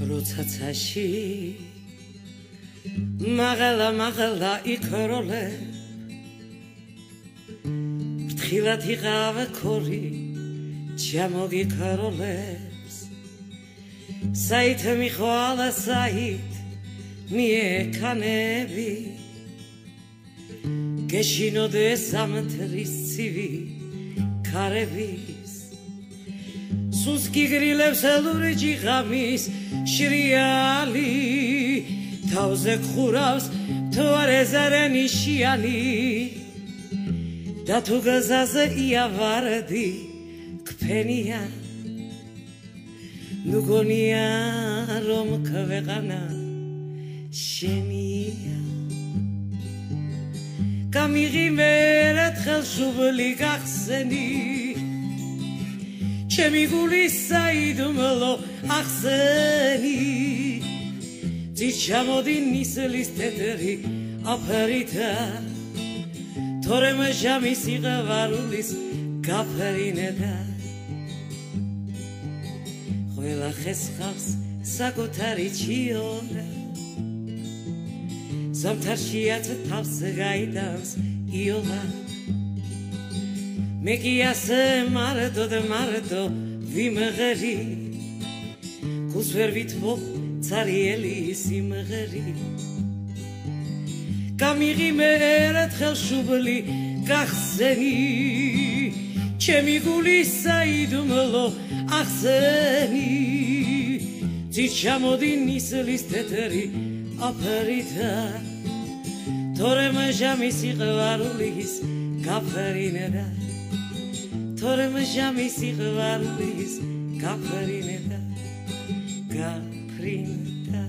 როცაცაში მაღლა იქროლე ფრთხილად იღავ ქორი ჩამოგიქროლებს საით მიხვალა საით მიეკანები გეშინოდეს ამთრის ცივი ქარების სულს გიგრილებს ლურჯი ღამის შრიალი თავზე ხურავს თვარეზე ნიშიანი და თუ გზაზე იავარდი ქფენია ნუ გონია რომ ქვეყანა შენია გამიღიმერეთ ხელშუბლი გახსენი ჩემი გულის საიდუმლო ახსენი ძიჩამოდი ნისლის თეთრი აფერითა თორემ ჟამის სიყვარულის გაფრინდა ყველა ხესხავს საკუთარი ჩიორა ზამთარშიაც თავს გაიტანს იოლა მე კი ასე მარტო ვიმღერი გულს ვერ ვითმობ ცარიელი სიმღერი გამიღიმერეთ ხელშუბლი გახსენი ჩემი გულის საიდუმლო ახსენი ძიჩამოდი ნისლის თეთრი აფერითა თორემ ჟამის სიყვარულის გაფრინდა თორემ ჟამის სიყვარულის გაფრინდა გაფრინდა